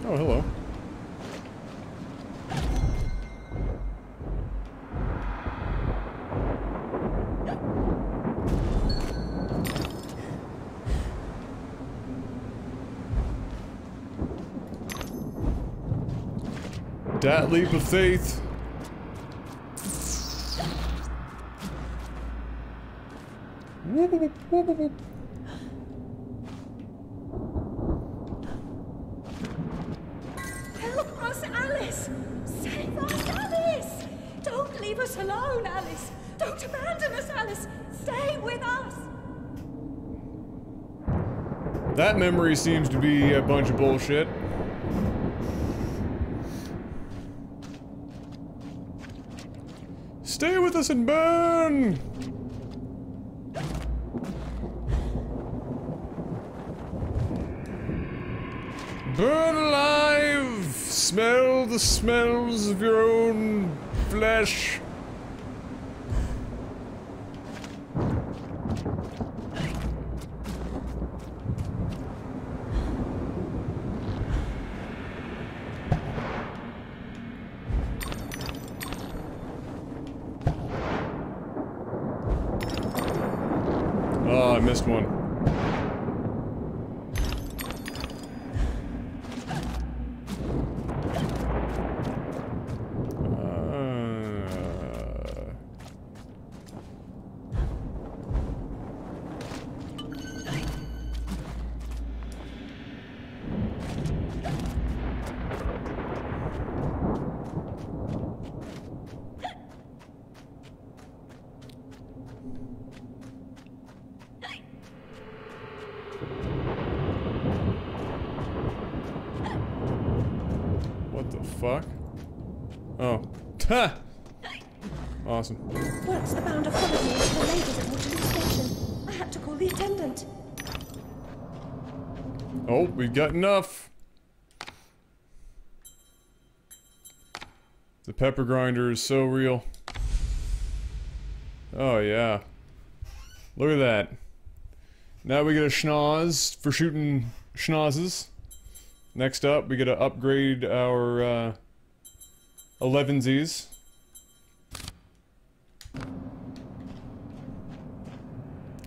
Oh, hello. That leap of faith. Whoop, whoop, whoop, whoop, whoop. Help us, Alice! Save us, Alice! Don't leave us alone, Alice! Don't abandon us, Alice! Stay with us! That memory seems to be a bunch of bullshit. Stay with us and burn! Burn alive! Smell the smells of your own flesh. Oh, I missed one. What the fuck? Oh. Ha! Awesome. Once the bounder followed me into the ladies at Waterloo Station. I had to call the attendant. Oh, we've got enough. The pepper grinder is so real. Oh yeah. Look at that. Now we get a schnoz for shooting schnozzes. Next up, we gotta upgrade our 11Zs.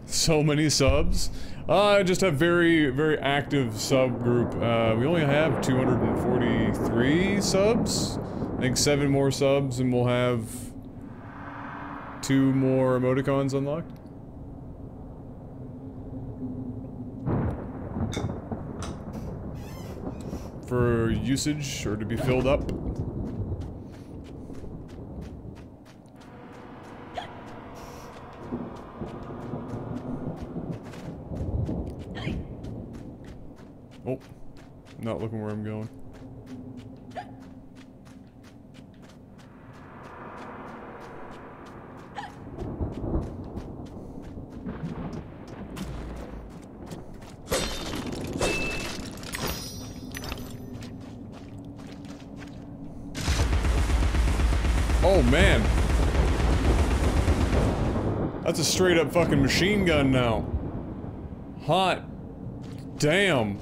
So many subs. I just have very active subgroup. We only have 243 subs. I think 7 more subs and we'll have 2 more emoticons unlocked. For usage or to be filled up. Oh, not looking where I'm going. Oh man, that's a straight up fucking machine gun now. Hot damn.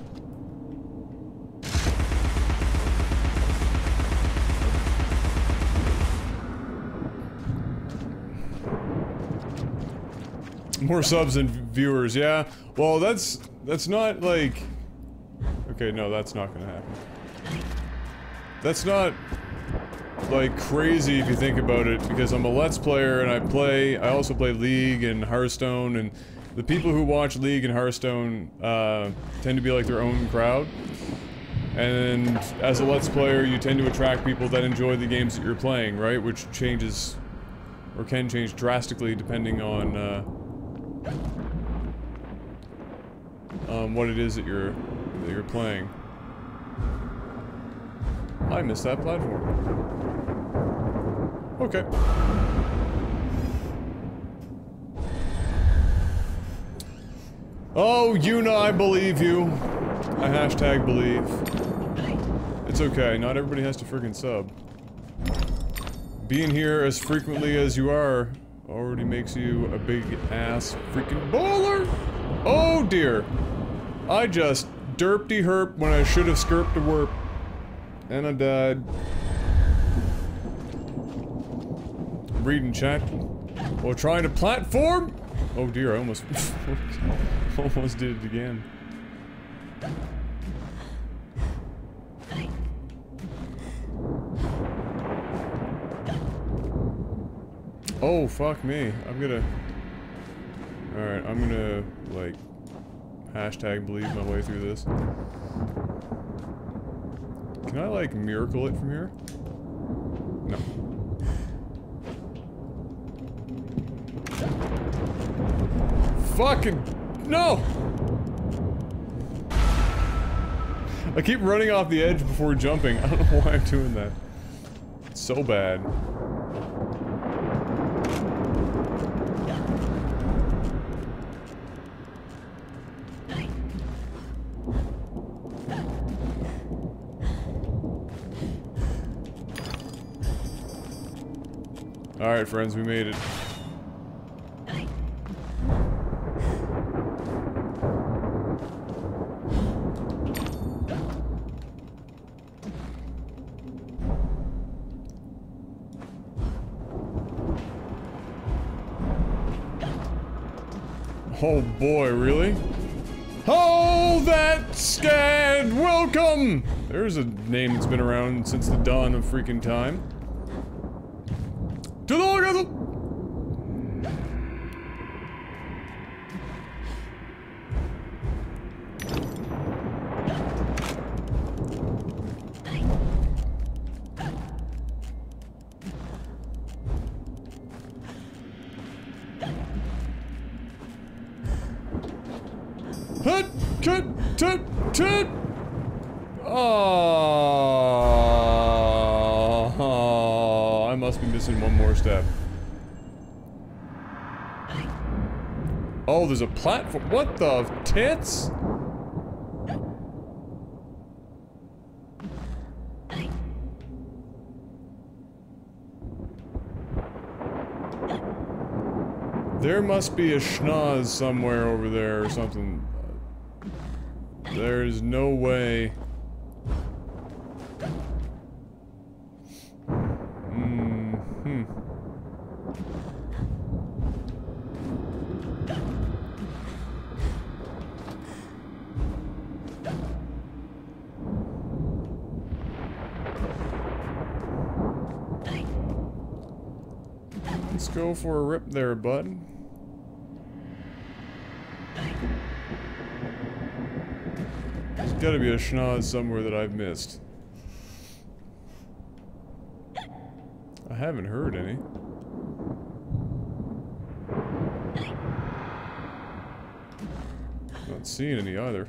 More subs and viewers, yeah. Well, that's not like... Okay, no, that's not gonna happen. That's not like crazy if you think about it, because I'm a Let's Player and I also play League and Hearthstone, and the people who watch League and Hearthstone tend to be like their own crowd. And as a Let's Player, you tend to attract people that enjoy the games that you're playing, right? Which changes, or can change drastically depending on what it is that you're playing. I missed that platform. Okay. Oh, Yuna, I believe you. I hashtag believe. It's okay, not everybody has to friggin' sub. Being here as frequently as you are already makes you a big ass freaking bowler. Oh dear. I just derpty herp when I should have skirped a warp. And I died. Reading chat while trying to platform. Oh dear, I almost almost did it again. Oh fuck me. I'm gonna. Alright, I'm gonna like hashtag believe my way through this. Can I like miracle it from here? No. Fucking no! I keep running off the edge before jumping. I don't know why I'm doing that. It's so bad. Alright, friends, we made it. Oh boy, really? Oh, that scad! Welcome! There's a name that's been around since the dawn of freaking time. To the orgasm! Hut! Cut! Tut! Tut! Oh, I must be missing one more step. Oh, there's a platform. What the tits? There must be a schnoz somewhere over there or something. There's no way. Let's go for a rip there, bud. There's gotta be a schnoz somewhere that I've missed. I haven't heard any. Not seeing any either.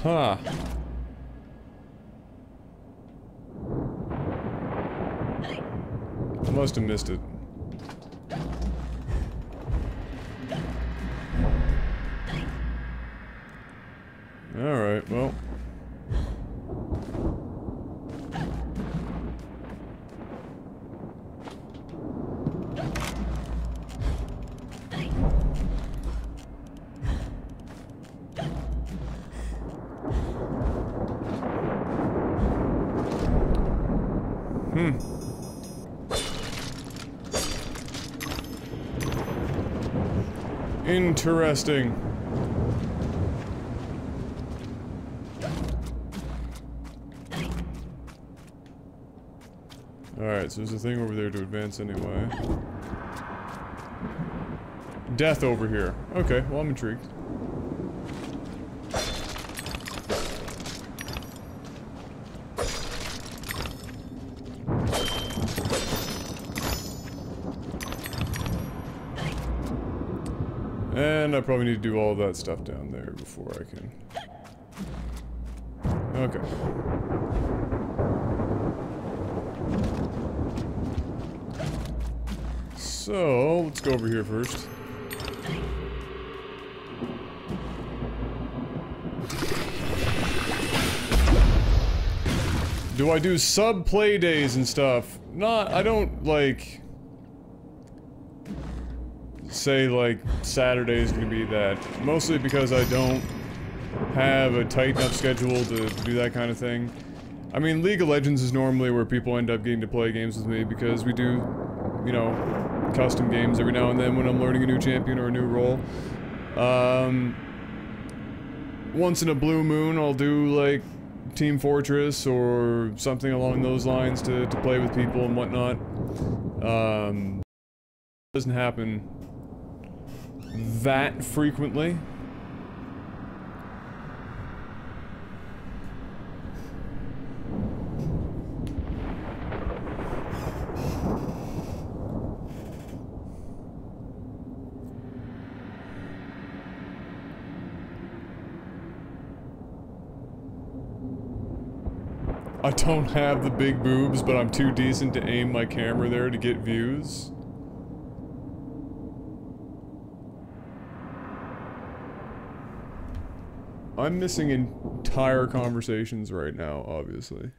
Huh. I must have missed it. Alright, well. Interesting. Alright, so there's a thing over there to advance anyway. Death over here. Okay, well I'm intrigued. And I probably need to do all that stuff down there before I can. Okay. So, let's go over here first. Do I do sub play days and stuff? Not, I don't like say like Saturday is gonna be that. Mostly because I don't have a tight enough schedule to do that kind of thing. I mean, League of Legends is normally where people end up getting to play games with me because we do, you know, custom games every now and then when I'm learning a new champion or a new role. Once in a blue moon, I'll do like Team Fortress or something along those lines to play with people and whatnot. Doesn't happen that frequently. I don't have the big boobs, but I'm too decent to aim my camera there to get views. I'm missing entire conversations right now, obviously.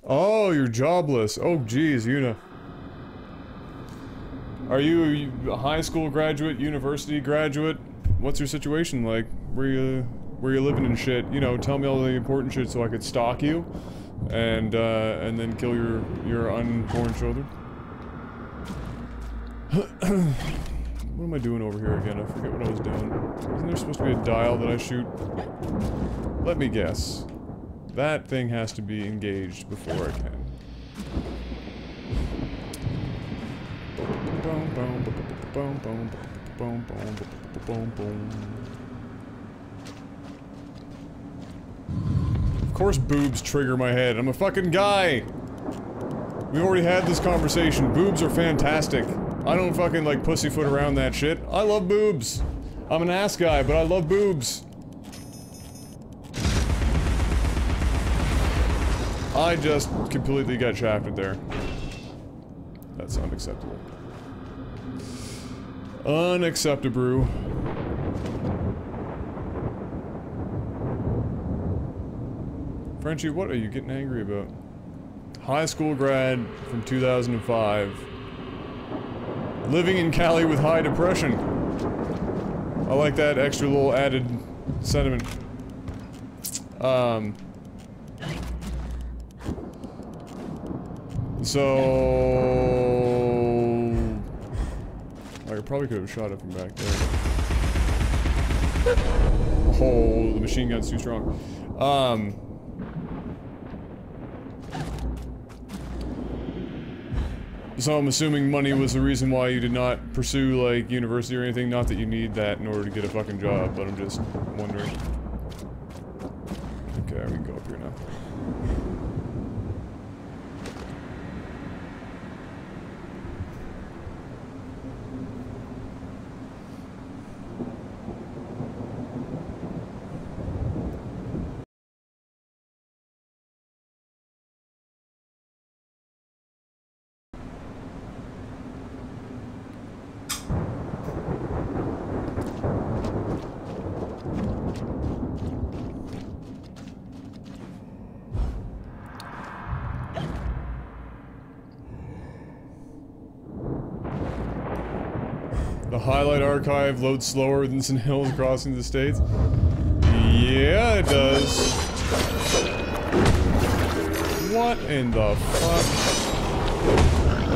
Oh, you're jobless. Oh, geez, Una. Are you a high school graduate, university graduate? What's your situation like? Where you living and shit? You know, tell me all the important shit so I could stalk you, and then kill your unborn children. What am I doing over here again? I forget what I was doing. Isn't there supposed to be a dial that I shoot? Let me guess. That thing has to be engaged before I can. Of course boobs trigger my head. I'm a fucking guy! We already had this conversation. Boobs are fantastic. I don't fucking like pussyfoot around that shit. I love boobs. I'm an ass guy, but I love boobs. I just completely got shafted there. That's unacceptable. Unacceptable. Frenchie, what are you getting angry about? High school grad from 2005. Living in Cali with high depression. I like that extra little added sentiment. So I probably could have shot it from back there. Oh, the machine gun's too strong. So I'm assuming money was the reason why you did not pursue, like, university or anything. Not that you need that in order to get a fucking job, but I'm just wondering. Okay, we can go up here now. The highlight archive loads slower than St. Hills crossing the states. Yeah, it does. What in the fuck?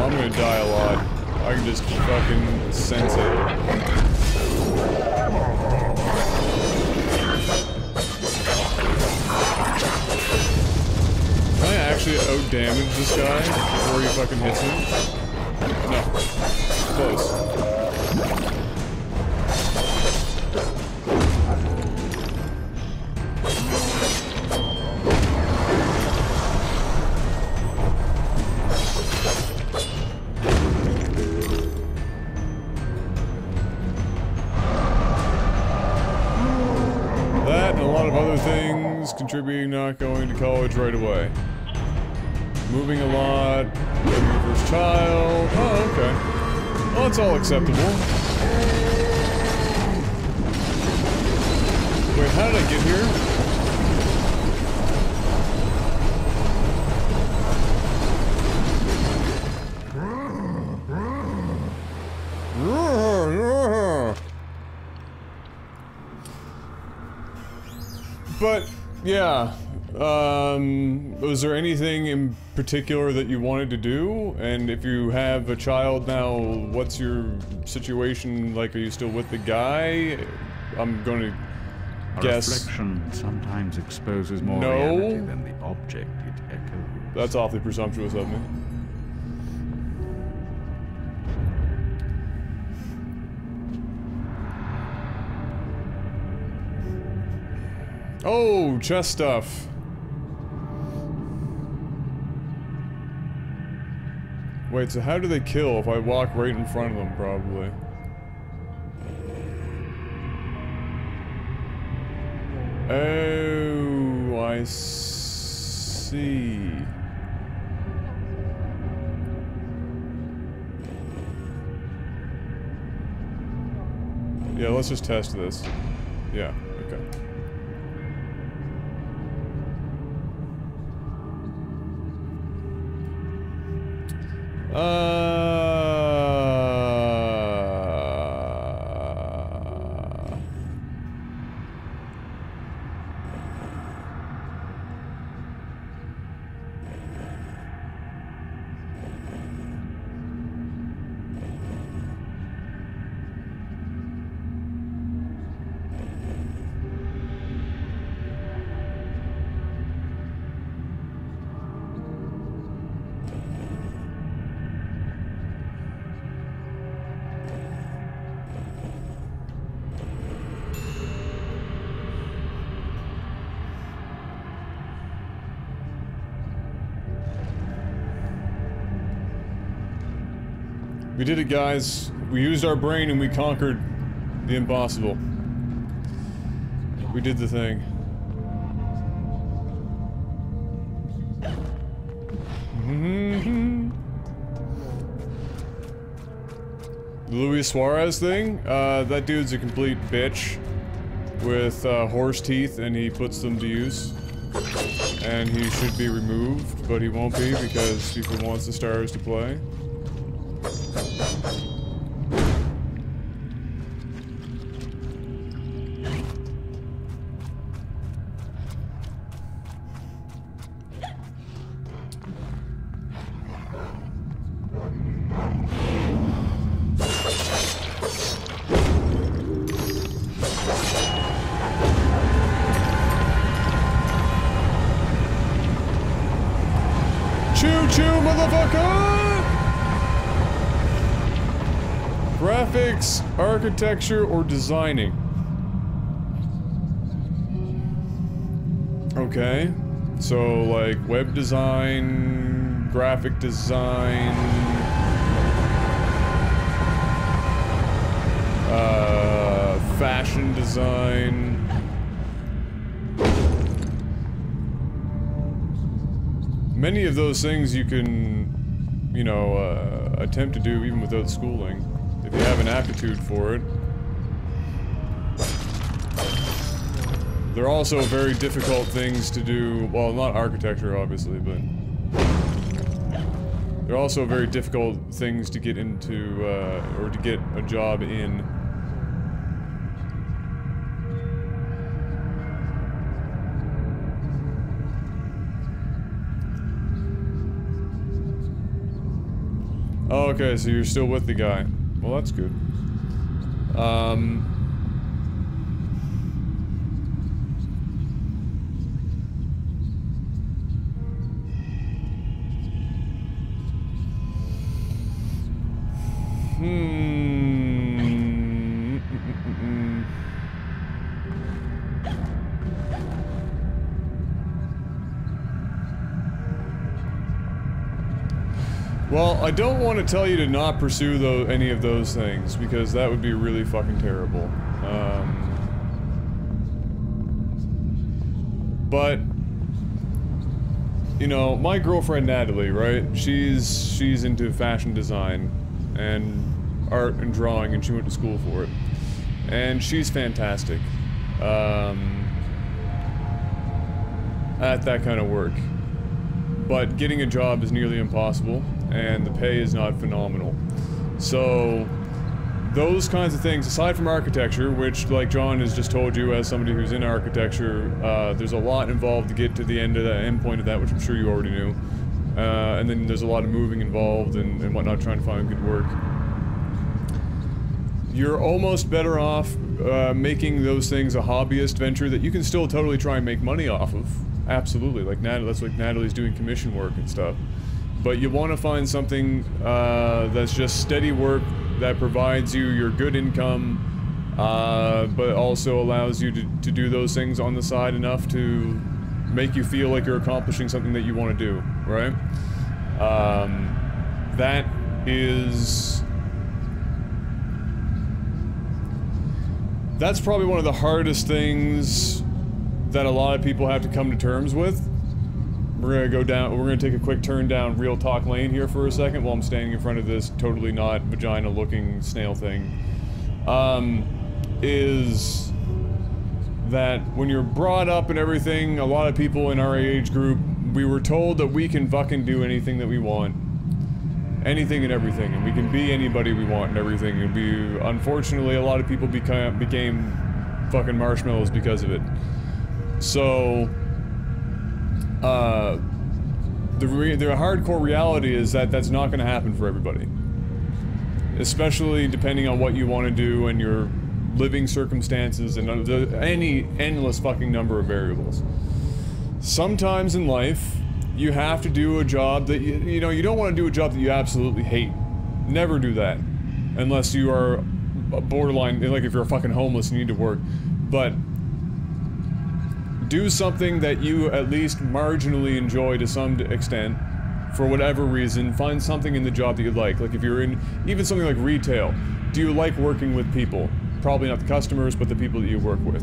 I'm gonna die a lot. I can just fucking sense it. Can I actually out-damage this guy before he fucking hits him? No. Close. contributing, not going to college right away. Moving a lot, living your first child. Oh, okay. Well, that's all acceptable. Wait, how did I get here? But, yeah, was there anything in particular that you wanted to do? And if you have a child now, what's your situation like? Are you still with the guy? I'm going to guess... A reflection sometimes exposes more reality than the object it echoes. That's awfully presumptuous of me. Oh, chest stuff. Wait, so how do they kill if I walk right in front of them, probably? Oh, I see. Yeah, let's just test this. Yeah, okay. We did it, guys. We used our brain and we conquered the impossible. We did the thing. The Luis Suarez thing? That dude's a complete bitch with horse teeth, and he puts them to use. And he should be removed, but he won't be because FIFA wants the stars to play. Choo-choo, motherfucker! Graphics, architecture, or designing? Okay. So, like, web design, graphic design... fashion design... Many of those things you can, you know, attempt to do even without schooling, if you have an aptitude for it. They're also very difficult things to do, well, not architecture, obviously, but... They're also very difficult things to get into, or to get a job in. Oh, okay, so you're still with the guy. Well, that's good. Well, I don't want to tell you to not pursue any of those things, because that would be really fucking terrible. But, you know, my girlfriend Natalie, right? She's into fashion design and art and drawing, and she went to school for it. And she's fantastic at that kind of work. But getting a job is nearly impossible, and the pay is not phenomenal. So, those kinds of things, aside from architecture, which, like John has just told you, as somebody who's in architecture, there's a lot involved to get to the end point of that, which I'm sure you already knew. And then there's a lot of moving involved and whatnot, trying to find good work. You're almost better off making those things a hobbyist venture that you can still totally try and make money off of. Absolutely, like that's like Natalie's doing commission work and stuff. But you want to find something that's just steady work that provides you your good income, but also allows you to do those things on the side enough to make you feel like you're accomplishing something that you want to do, right? That is... That's probably one of the hardest things that a lot of people have to come to terms with. We're gonna take a quick turn down Real Talk Lane here for a second while I'm standing in front of this totally not vagina-looking snail thing. Is that when you're brought up and everything, a lot of people in our age group, we were told that we can fucking do anything that we want. Anything and everything, and we can be anybody we want and everything, and unfortunately, a lot of people became fucking marshmallows because of it. So, the hardcore reality is that that's not going to happen for everybody. Especially depending on what you want to do and your living circumstances and any endless fucking number of variables. Sometimes in life, you have to do a job that, you know, you don't want to do a job that you absolutely hate. Never do that. Unless you are borderline, like if you're fucking homeless and you need to work. But do something that you at least marginally enjoy to some extent, for whatever reason. Find something in the job that you like. Like if you're in, even something like retail, do you like working with people? Probably not the customers, but the people that you work with.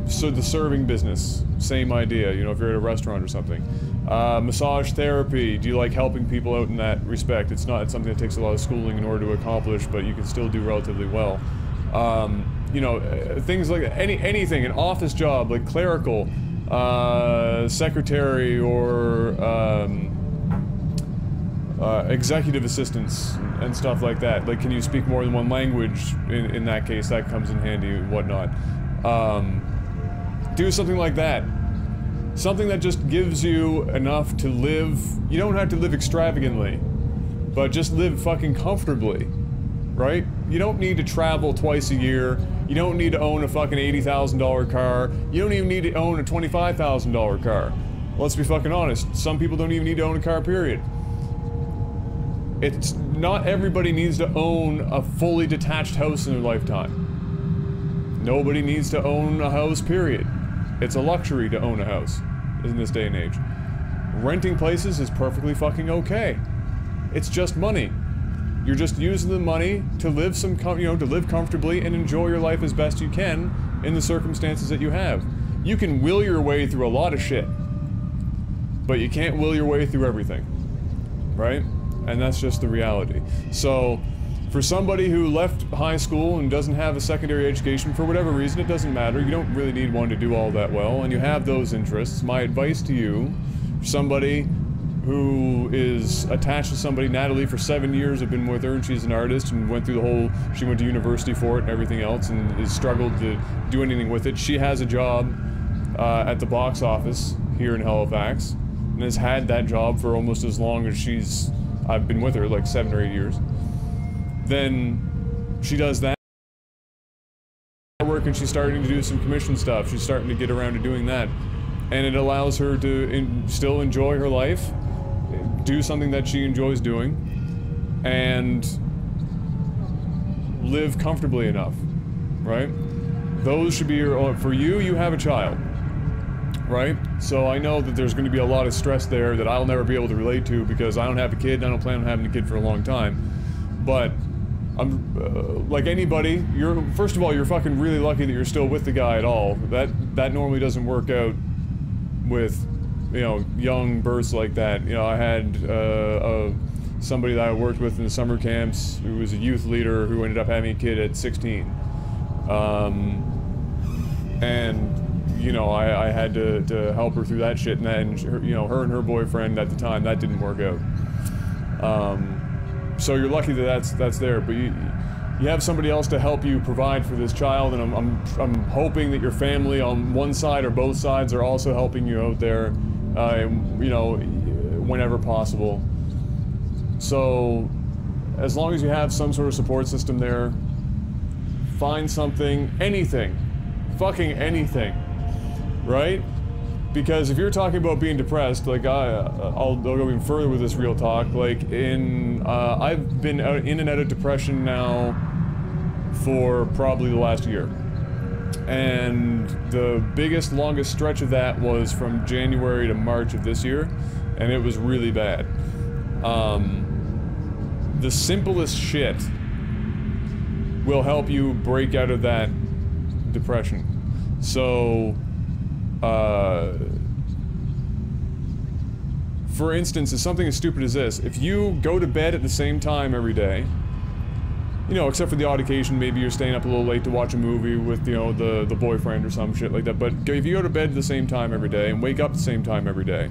So the serving business, same idea, you know, if you're at a restaurant or something. Massage therapy, do you like helping people out in that respect? It's something that takes a lot of schooling in order to accomplish, but you can still do relatively well. You know, things like anything, an office job, like clerical, secretary, or executive assistants and stuff like that. Like, can you speak more than one language? In that case, that comes in handy and whatnot. Do something like that. Something that just gives you enough to live. You don't have to live extravagantly, but just live fucking comfortably, right? You don't need to travel twice a year. You don't need to own a fucking $80,000 car. You don't even need to own a $25,000 car. Let's be fucking honest. Some people don't even need to own a car, period. It's not everybody needs to own a fully detached house in their lifetime. Nobody needs to own a house, period. It's a luxury to own a house in this day and age. Renting places is perfectly fucking okay. It's just money. You're just using the money to live to live comfortably and enjoy your life as best you can in the circumstances that you have. You can will your way through a lot of shit, but you can't will your way through everything, right? And that's just the reality. So, for somebody who left high school and doesn't have a secondary education, for whatever reason, it doesn't matter. You don't really need one to do all that well, and you have those interests. My advice to you, somebody who is attached to somebody, Natalie, for 7 years, I've been with her, and she's an artist, and went through the whole, she went to university for it and everything else, and has struggled to do anything with it. She has a job at the box office here in Halifax, and has had that job for almost as long as I've been with her, like 7 or 8 years. Then she does that work, and she's starting to do some commission stuff. She's starting to get around to doing that, and it allows her to still enjoy her life, do something that she enjoys doing, and live comfortably enough, right? Those should be for you. You have a child, right? So I know that there's going to be a lot of stress there that I'll never be able to relate to because I don't have a kid and I don't plan on having a kid for a long time. But I'm like anybody, first of all, you're fucking really lucky that you're still with the guy at all. That normally doesn't work out with, you know, young births like that. You know, I had somebody that I worked with in the summer camps who was a youth leader who ended up having a kid at 16. And, you know, I had to help her through that shit, and then, you know, her and her boyfriend at the time, that didn't work out. So you're lucky that that's there, but you have somebody else to help you provide for this child, and I'm hoping that your family on one side or both sides are also helping you out there, you know, whenever possible. So, as long as you have some sort of support system there, find something, anything, fucking anything, right? Because if you're talking about being depressed, like I'll go even further with this real talk. Like I've been in and out of depression now for probably the last year, and the biggest, longest stretch of that was from January to March of this year, and it was really bad. The simplest shit will help you break out of that depression. So, for instance, it's something as stupid as this. If you go to bed at the same time every day, you know, except for the odd occasion, maybe you're staying up a little late to watch a movie with, you know, the boyfriend or some shit like that, but if you go to bed at the same time every day and wake up at the same time every day,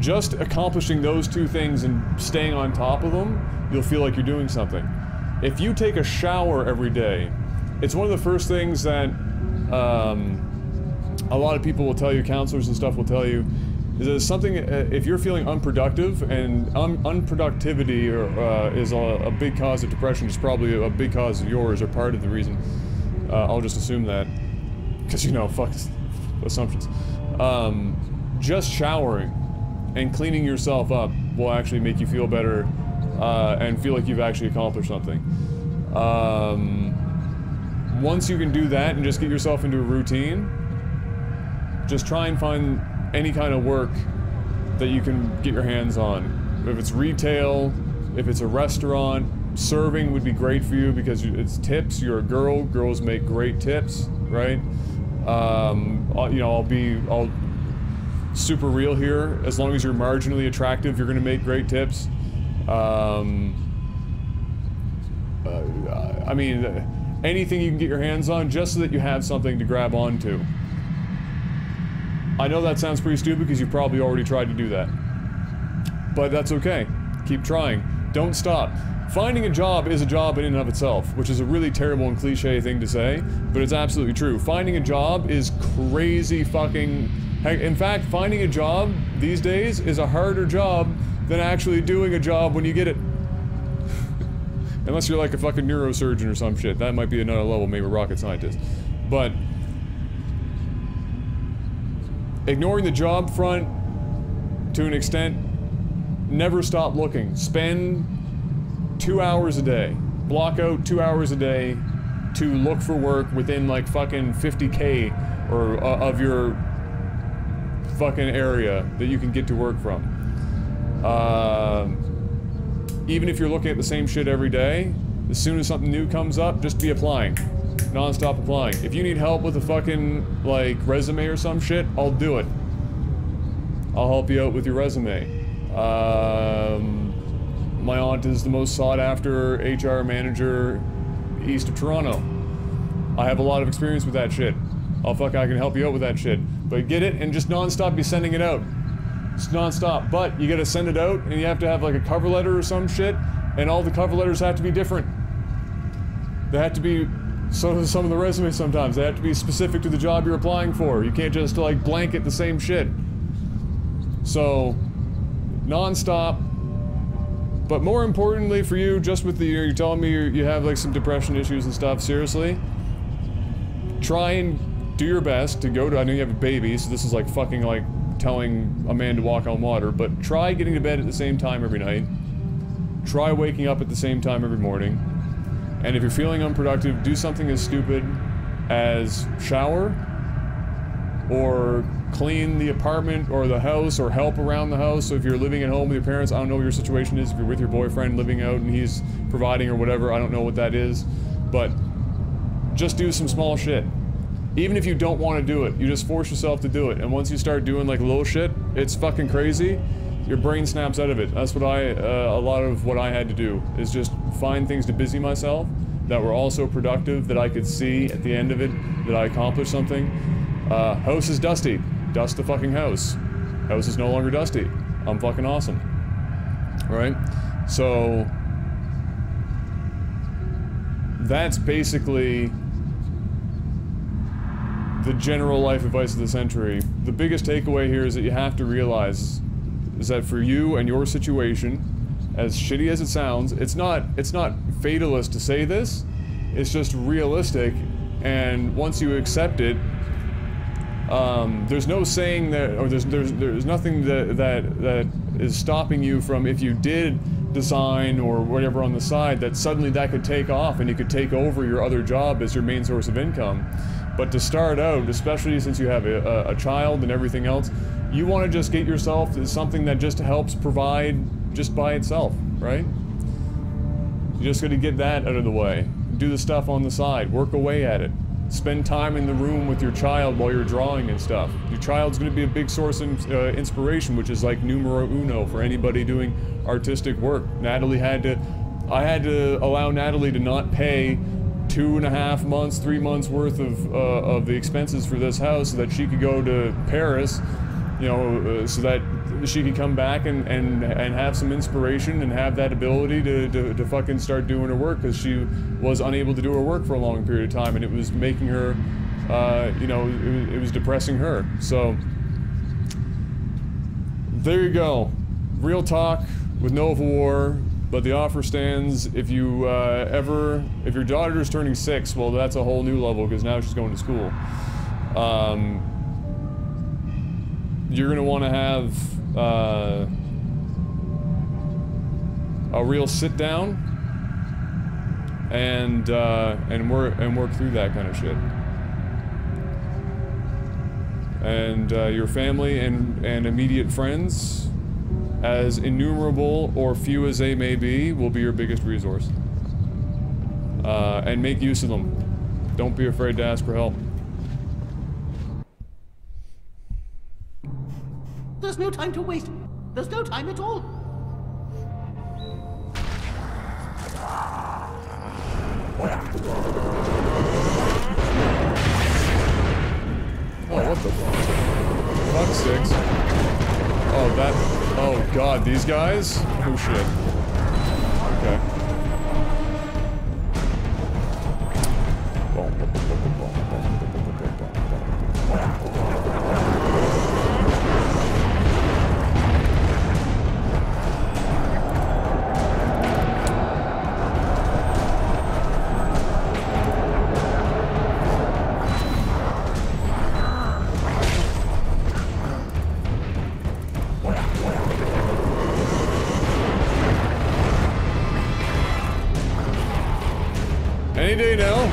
just accomplishing those two things and staying on top of them, you'll feel like you're doing something. If you take a shower every day, it's one of the first things that a lot of people will tell you, counselors and stuff will tell you, is that something, if you're feeling unproductive, and unproductivity is a big cause of depression, it's probably a big cause of yours, or part of the reason. I'll just assume that, because, you know, fuck assumptions. Just showering and cleaning yourself up will actually make you feel better, and feel like you've actually accomplished something. Once you can do that and just get yourself into a routine, just try and find any kind of work that you can get your hands on. If it's retail, if it's a restaurant, serving would be great for you because it's tips. You're a girl, girls make great tips, right? You know, I'll super real here. As long as you're marginally attractive, you're gonna make great tips. I mean, anything you can get your hands on just so that you have something to grab onto. I know that sounds pretty stupid because you've probably already tried to do that. But that's okay. Keep trying. Don't stop. Finding a job is a job in and of itself, which is a really terrible and cliche thing to say, but it's absolutely true. Finding a job is crazy fucking... In fact, finding a job these days is a harder job than actually doing a job when you get it. Unless you're like a fucking neurosurgeon or some shit. That might be another level, maybe a rocket scientist. But... ignoring the job front to an extent, never stop looking. Spend 2 hours a day. Block out 2 hours a day to look for work within like fucking 50K or of your fucking area that you can get to work from. Even if you're looking at the same shit every day, as soon as something new comes up, just be applying. Non-stop applying. If you need help with a fucking, like, resume or some shit, I'll do it. I'll help you out with your resume. My aunt is the most sought-after HR manager east of Toronto. I have a lot of experience with that shit. I can help you out with that shit. But get it and just non-stop be sending it out. Just non-stop. But you gotta send it out and you have to have like a cover letter or some shit, and all the cover letters have to be different. They have to be... so do some of the resumes sometimes. They have to be specific to the job you're applying for. You can't just like blanket the same shit. So, non-stop. But more importantly for you, just with the, you're telling me you have like some depression issues and stuff, seriously, try and do your best to go to, I know you have a baby, so this is like fucking like telling a man to walk on water, but try getting to bed at the same time every night. Try waking up at the same time every morning. And if you're feeling unproductive, do something as stupid as shower, or clean the apartment or the house, or help around the house. So if you're living at home with your parents, I don't know what your situation is. If you're with your boyfriend living out and he's providing or whatever, I don't know what that is. But just do some small shit. Even if you don't want to do it, you just force yourself to do it. And once you start doing like little shit, it's fucking crazy. Your brain snaps out of it. That's what a lot of what I had to do, is just find things to busy myself that were also productive, that I could see at the end of it, that I accomplished something. House is dusty. Dust the fucking house. House is no longer dusty. I'm fucking awesome. Right? So that's basically the general life advice of the century. The biggest takeaway here is that you have to realize is that for you and your situation, as shitty as it sounds, it's not fatalist to say this, it's just realistic, and once you accept it, there's no saying that, or there's nothing that is stopping you from, if you did design or whatever on the side, that suddenly that could take off and you could take over your other job as your main source of income. But to start out, especially since you have a child and everything else, you want to just get yourself to something that just helps provide just by itself, right? You just got to get that out of the way. Do the stuff on the side. Work away at it. Spend time in the room with your child while you're drawing and stuff. Your child's going to be a big source of inspiration, which is like numero uno for anybody doing artistic work. I had to allow Natalie to not pay 2.5 months, 3 months worth of the expenses for this house so that she could go to Paris, you know, so that she could come back and have some inspiration and have that ability to fucking start doing her work, because she was unable to do her work for a long period of time, and it was making her, you know, it was depressing her. So there you go. Real talk with NovaWar. But the offer stands if you if your daughter's turning 6, well, that's a whole new level, because now she's going to school. You're gonna want to have a real sit down and work through that kind of shit. And your family and immediate friends, as innumerable or few as they may be, will be your biggest resource. And make use of them. Don't be afraid to ask for help. There's no time to waste. There's no time at all. Oh, what the fuck? Fuck sakes. Oh, that... Oh god, these guys? Oh shit. Okay. Any day now.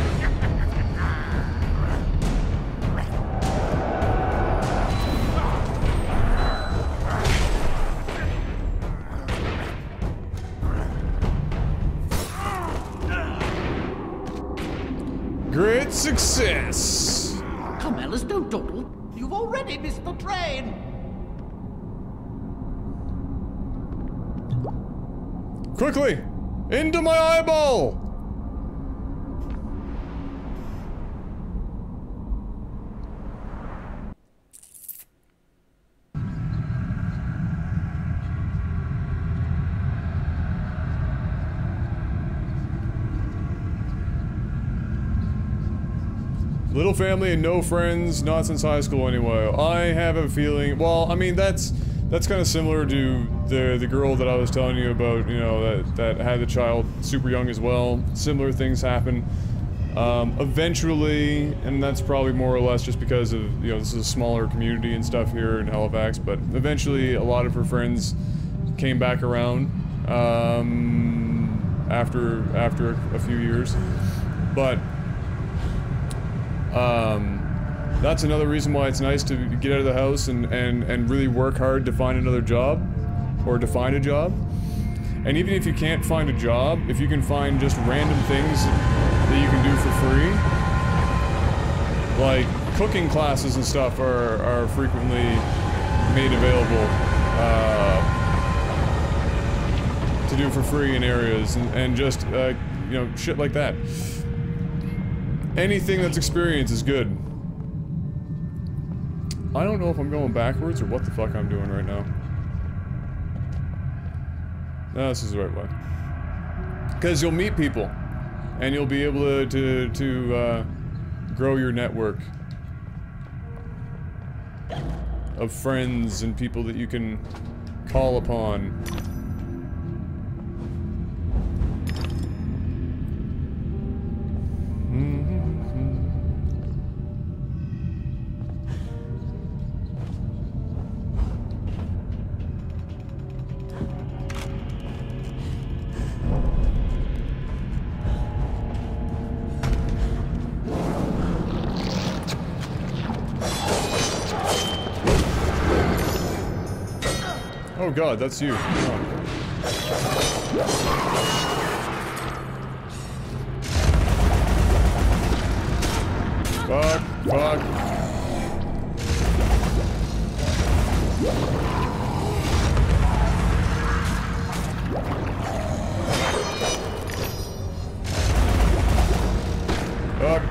Great success. Come, Alice, don't dawdle. You've already missed the train. Quickly! Into my eyeball! Little family and no friends, not since high school anyway. I have a feeling, well, I mean, that's kind of similar to the girl that I was telling you about, you know, that had the child super young as well. Similar things happen. Eventually, and that's probably more or less just because of, you know, this is a smaller community and stuff here in Halifax, but eventually a lot of her friends came back around, after a few years. But that's another reason why it's nice to get out of the house and really work hard to find another job, or to find a job. And even if you can't find a job, if you can find just random things that you can do for free, like, cooking classes and stuff are frequently made available, to do for free in areas, and just, you know, shit like that. Anything that's experience is good. I don't know if I'm going backwards or what the fuck I'm doing right now. No, this is the right way. Because you'll meet people, and you'll be able to grow your network of friends and people that you can call upon. Oh god, that's you. Oh. Fuck, fuck. Fuck.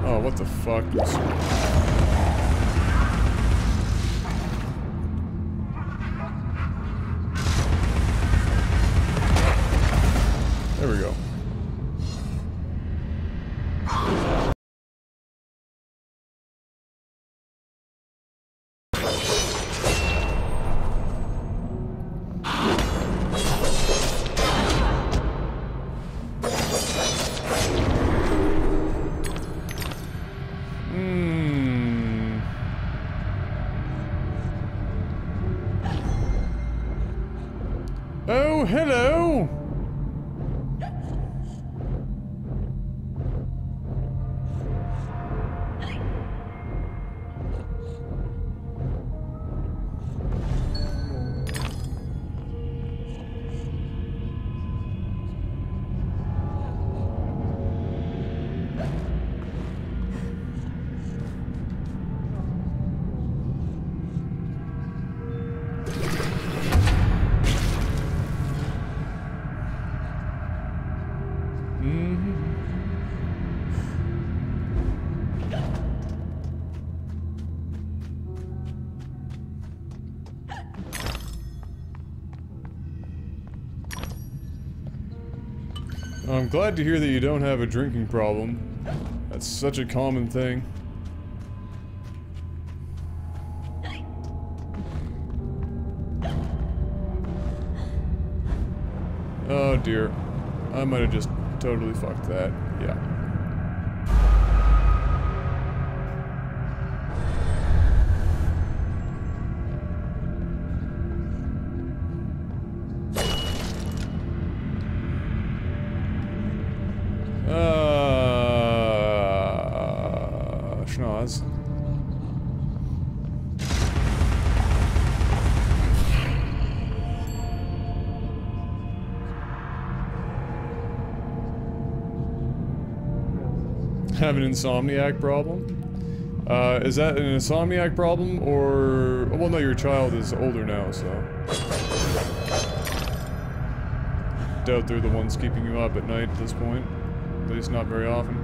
Oh, what the fuck? There we go. Oh, hello! I'm glad to hear that you don't have a drinking problem. That's such a common thing. Oh dear. I might have just totally fucked that. Yeah. Schnoz. Have an insomniac problem? Is that an insomniac problem, or... Well, no, your child is older now, so... Doubt they're the ones keeping you up at night at this point. At least not very often.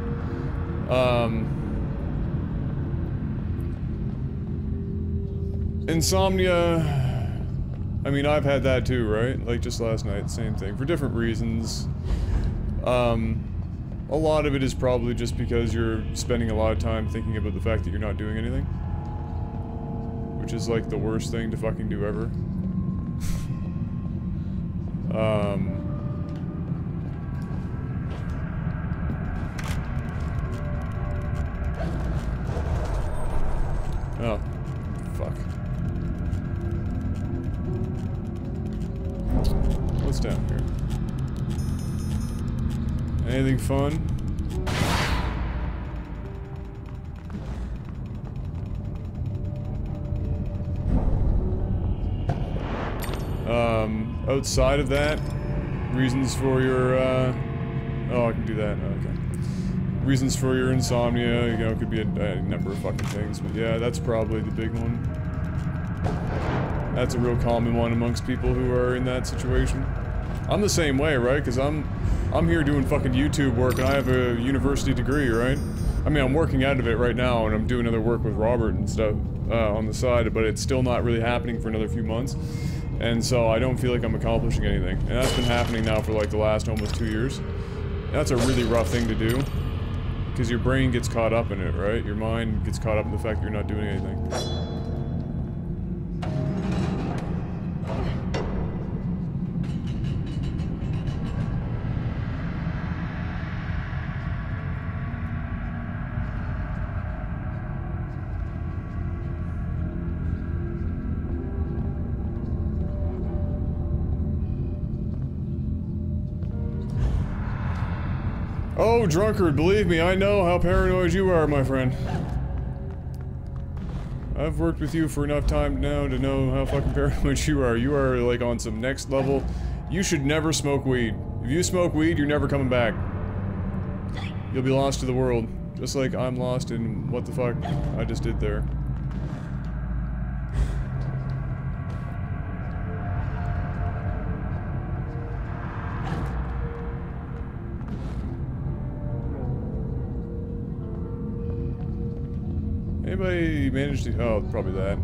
Insomnia... I mean, I've had that too, right? Like, just last night, same thing. For different reasons. A lot of it is probably just because you're spending a lot of time thinking about the fact that you're not doing anything. Which is like the worst thing to fucking do ever. Oh. Fuck. What's down here? Anything fun? Outside of that, reasons for your, oh, I can do that, okay. Reasons for your insomnia, you know, it could be a number of fucking things, but yeah, that's probably the big one. That's a real common one amongst people who are in that situation. I'm the same way, right? Because I'm here doing fucking YouTube work and I have a university degree, right? I mean, I'm working out of it right now and I'm doing other work with Robert and stuff on the side, but it's still not really happening for another few months. And so I don't feel like I'm accomplishing anything. And that's been happening now for like the last almost 2 years. That's a really rough thing to do. Because your brain gets caught up in it, right? Your mind gets caught up in the fact that you're not doing anything. Oh, drunkard, believe me, I know how paranoid you are, my friend. I've worked with you for enough time now to know how fucking paranoid you are. You are, like, on some next level. You should never smoke weed. If you smoke weed, you're never coming back. You'll be lost to the world. Just like I'm lost in what the fuck I just did there. Anybody managed to... oh, probably that.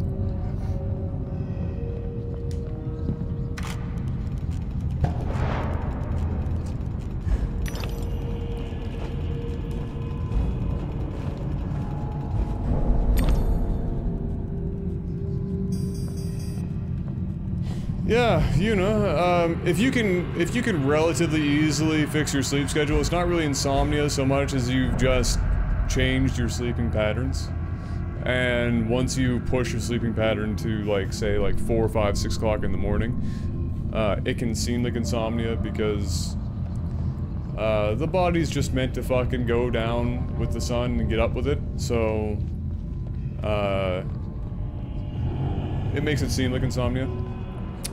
Yeah, you know, if you can relatively easily fix your sleep schedule, it's not really insomnia so much as you've just changed your sleeping patterns. And once you push your sleeping pattern to, like, say, like 4, 5, 6 o'clock in the morning, it can seem like insomnia because the body's just meant to fucking go down with the sun and get up with it, so it makes it seem like insomnia.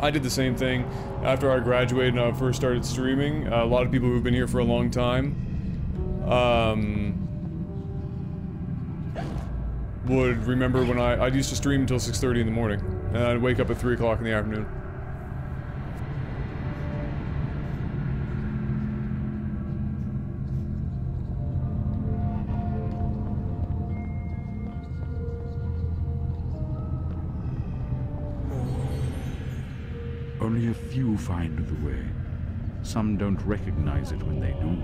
I did the same thing after I graduated and I first started streaming. A lot of people who've been here for a long time would remember when I used to stream until 6:30 in the morning, and I'd wake up at 3 o'clock in the afternoon. Only a few find the way. Some don't recognize it when they do.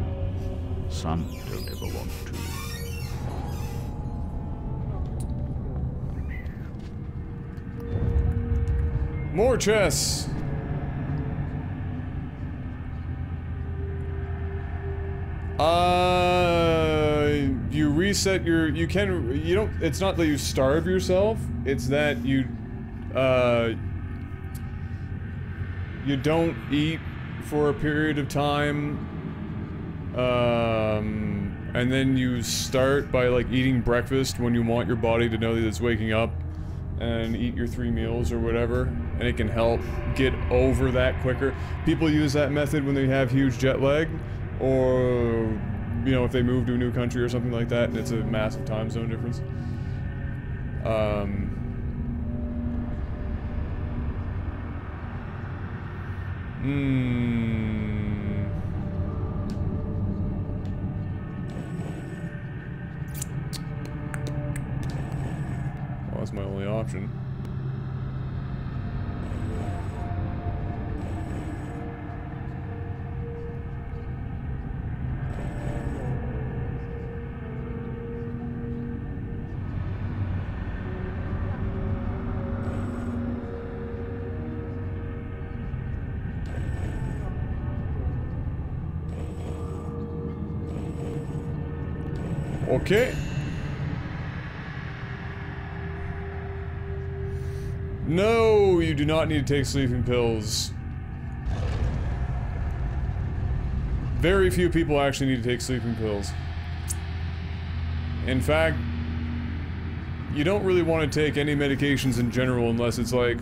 Some don't ever want to. More chests! You reset your... you don't... it's not that you starve yourself, it's that you don't eat for a period of time, and then you start by, like, eating breakfast when you want your body to know that it's waking up, and eat your 3 meals or whatever, and it can help get over that quicker. People use that method when they have huge jet lag, or, you know, if they move to a new country or something like that, and it's a massive time zone difference. Well, that's my only option. Okay. No, you do not need to take sleeping pills. very few people actually need to take sleeping pills. In fact, you don't really want to take any medications in general unless it's like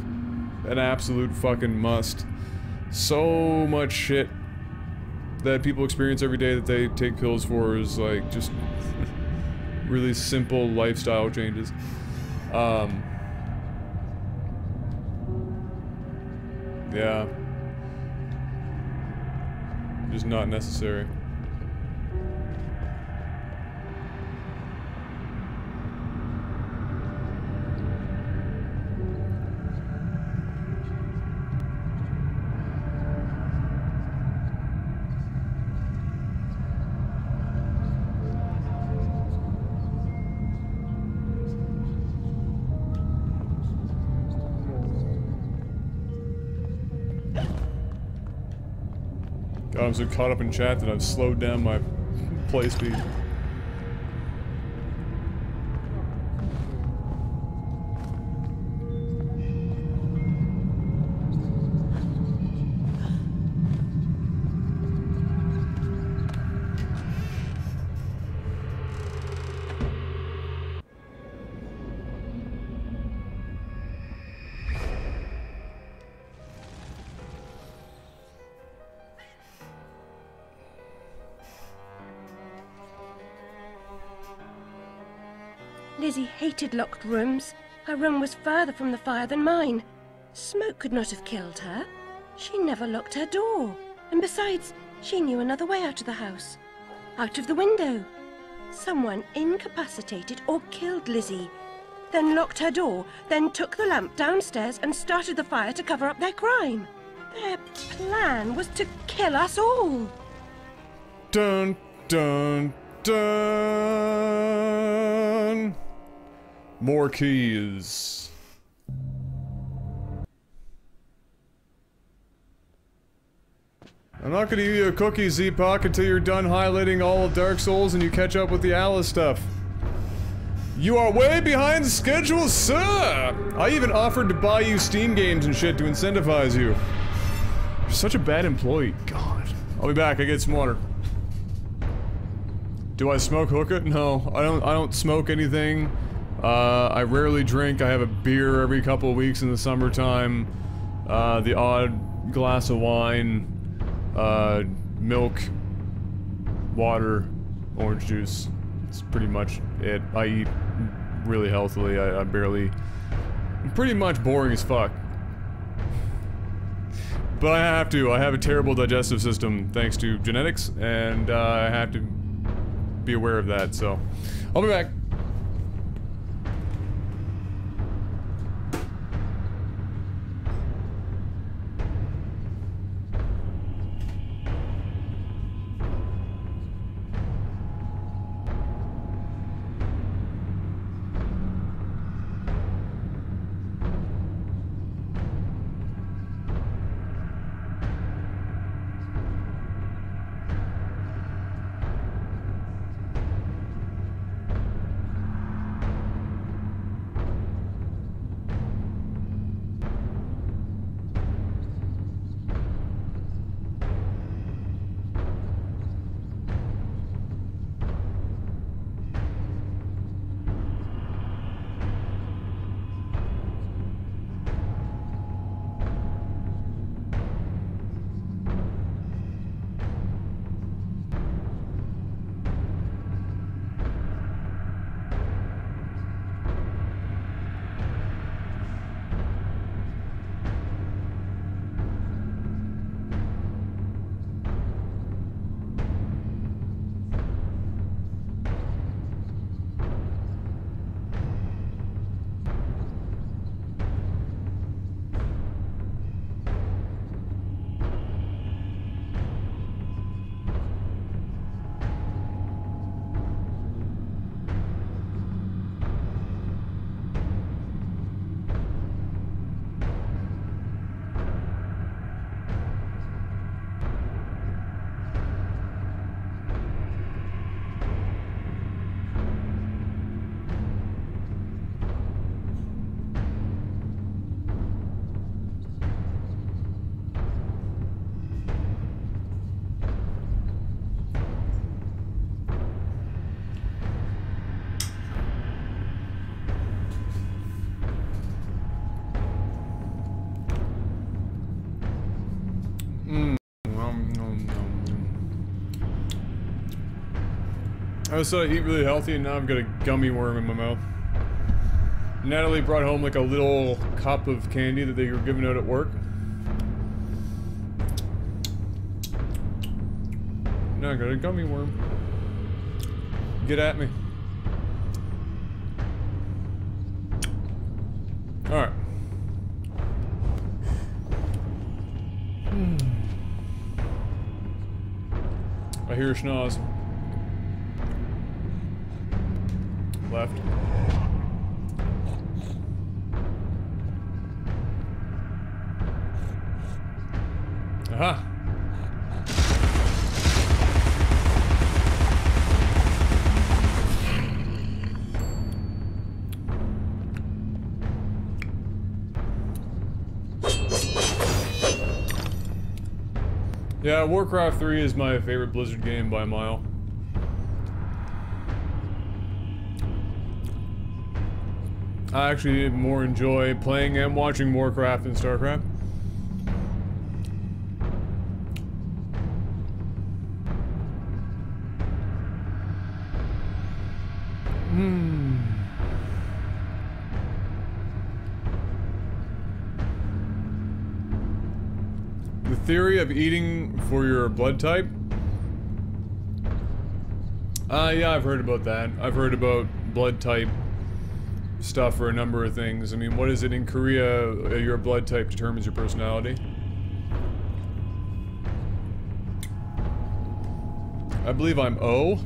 an absolute fucking must. So much shit that people experience every day that they take pills for is like just really simple lifestyle changes. Yeah. Just not necessary. God, I'm so caught up in chat that I've slowed down my play speed. Lizzie hated locked rooms. Her room was further from the fire than mine. Smoke could not have killed her. She never locked her door. And besides, she knew another way out of the house. Out of the window. Someone incapacitated or killed Lizzie. Then locked her door, then took the lamp downstairs and started the fire to cover up their crime. Their plan was to kill us all. Dun, dun, dun. More keys. I'm not gonna give you a cookie, Z-Pock, until you're done highlighting all of Dark Souls and you catch up with the Alice stuff. You are way behind schedule, sir! I even offered to buy you Steam games and shit to incentivize you. You're such a bad employee. God. I'll be back, I get some water. Do I smoke hookah? No, I don't smoke anything. I rarely drink. I have a beer every couple of weeks in the summertime. The odd glass of wine. Milk. Water. Orange juice. It's pretty much it. I eat really healthily. I barely... I'm pretty much boring as fuck. But I have to. I have a terrible digestive system thanks to genetics, and I have to be aware of that, so... I'll be back. I was so eat really healthy and now I've got a gummy worm in my mouth. Natalie brought home like a little cup of candy that they were giving out at work. Now I got a gummy worm. Get at me. Alright. I hear a schnoz. Left. Aha! Yeah, Warcraft 3 is my favorite Blizzard game by a mile. I actually more enjoy playing and watching Warcraft than StarCraft. The theory of eating for your blood type? Yeah, I've heard about that. I've heard about blood type stuff for a number of things. I mean, what is it in Korea? Your blood type determines your personality. I believe I'm O.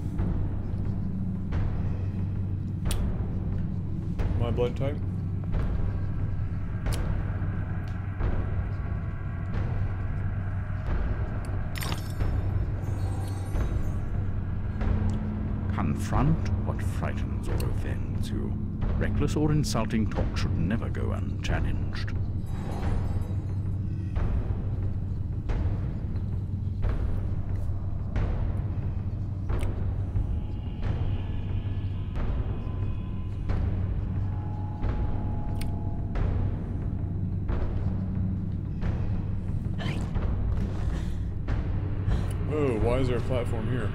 My blood type. Confront what frightens or offends you. Reckless or insulting talk should never go unchallenged. Oh, why is there a platform here?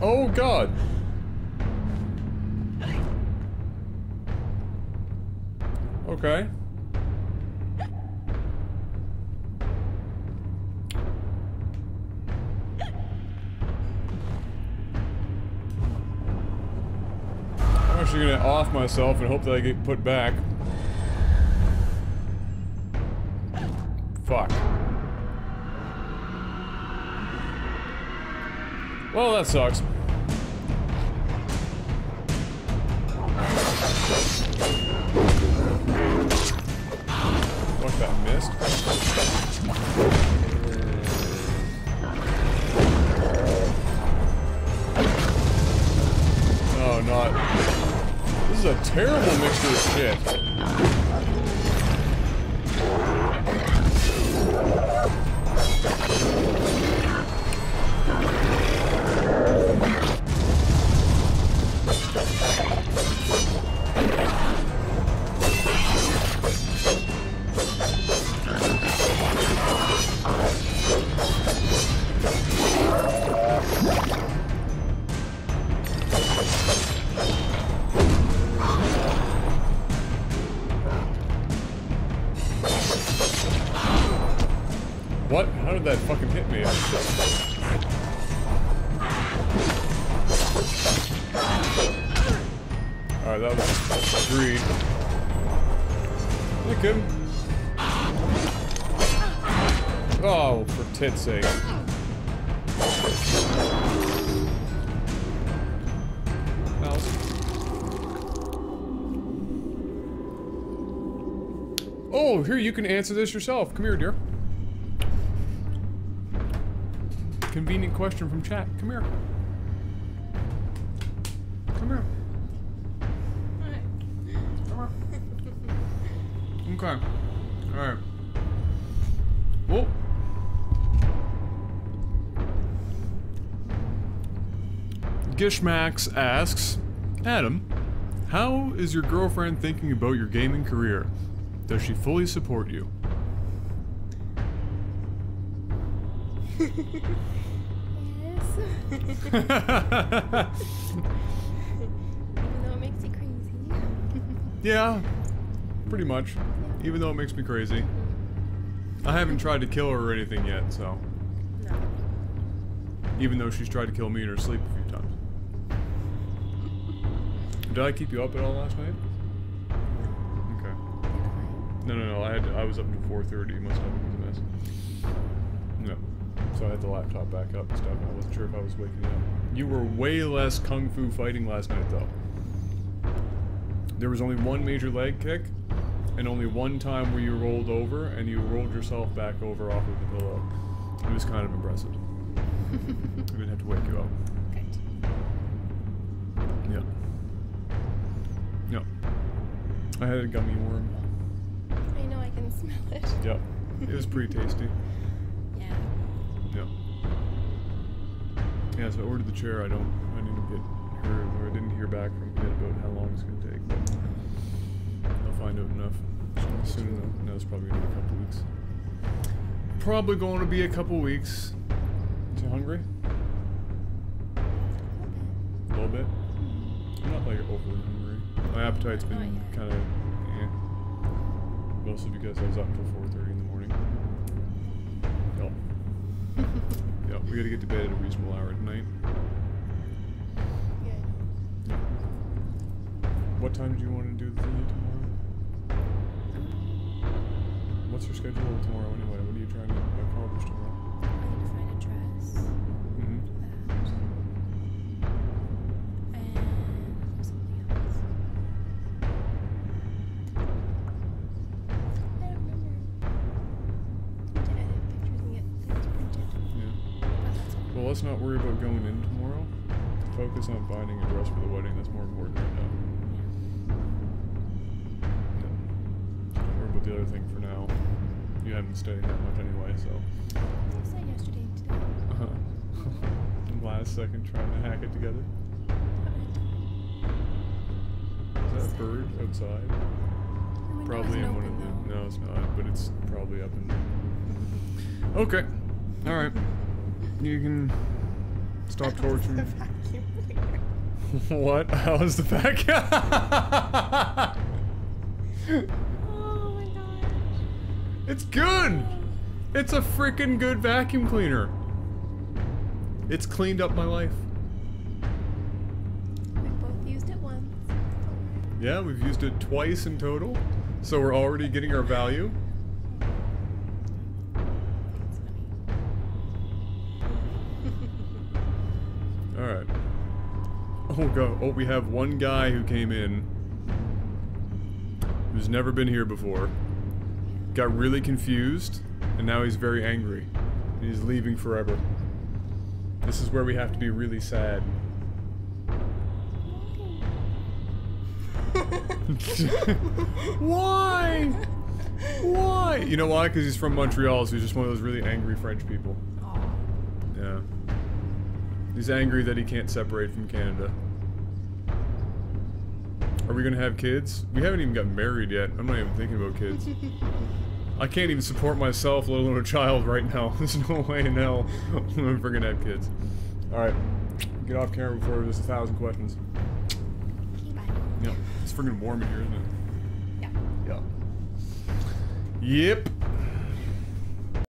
Oh God! Okay. I'm actually gonna off myself and hope that I get put back. Fuck. Well, that sucks. Fuck, that missed. No, not. This is a terrible mixture of shit. What? How did that fucking hit me? Alright, that was greed. Look him. Oh, for tit's sake. else. Oh, here, you can answer this yourself. Come here, dear. Convenient question from chat. Come here. Come here. Come here. Okay. Alright. Whoa. Gishmax asks, Adam, how is your girlfriend thinking about your gaming career? Does she fully support you? Yes. Even though it makes you crazy. Yeah, pretty much. Even though it makes me crazy. I haven't tried to kill her or anything yet, so. No. Even though she's tried to kill me in her sleep a few times. Did I keep you up at all last night? Okay. No. I was up until 4:30. My stomach was a mess. No. So I had the laptop back up and stuff. And I wasn't sure if I was waking up. You were way less kung fu fighting last night, though. There was only one major leg kick, and only one time where you rolled over, and you rolled yourself back over off of the pillow. It was kind of impressive. I didn't have to wake you up. Good. Yeah. Yeah. I had a gummy worm. I know, I can smell it. Yep. It was pretty tasty. Yeah. Yeah. Yeah, so I ordered the chair. I didn't hear back from yet about how long it's gonna take, but I'll find out enough soon enough. No, it's probably gonna be a couple weeks. Probably going to be a couple weeks. You hungry? A little bit? I'm not like overly hungry. My appetite's been kind of mostly because I was up until 4:30 in the morning. Yep. Yep, we gotta get to bed at a reasonable hour tonight. Yeah. Yep. What time do you want to do the thingy tomorrow? What's your schedule tomorrow anyway? What are you trying to accomplish tomorrow? I need to find a dress. Mm-hmm. That. And something else. I don't remember. I did edit pictures and get things printed. Yeah. But that's all. Well, let's not worry about going in tomorrow. Focus on finding a dress for the wedding. That's more important right now. No. Don't worry about the other thing for now. You haven't studied that much anyway, so. I said yesterday and today. Last second trying to hack it together. Is that a bird outside? The window Probably isn't in one open, of the. though. No, it's not, but it's probably up in there. Okay. Alright. You can stop torturing. The vacuum cleaner. What? How's the vacuum? Oh my gosh. It's good! It's a freaking good vacuum cleaner. It's cleaned up my life. We both used it once. Yeah, we've used it twice in total, so we're already getting our value. It's funny. Alright. Oh, go. Oh, we have one guy who came in who's never been here before. Got really confused, and now he's very angry. And he's leaving forever. This is where we have to be really sad. Why? Why? You know why? Because he's from Montreal, so he's just one of those really angry French people. Yeah. He's angry that he can't separate from Canada. Are we gonna have kids? We haven't even gotten married yet. I'm not even thinking about kids. I can't even support myself, let alone a child right now. There's no way in hell I'm ever gonna have kids. Alright. Get off camera before there's 1,000 questions. Okay, bye. Yep. It's freaking warm in here, isn't it? Yeah. Yeah. Yep.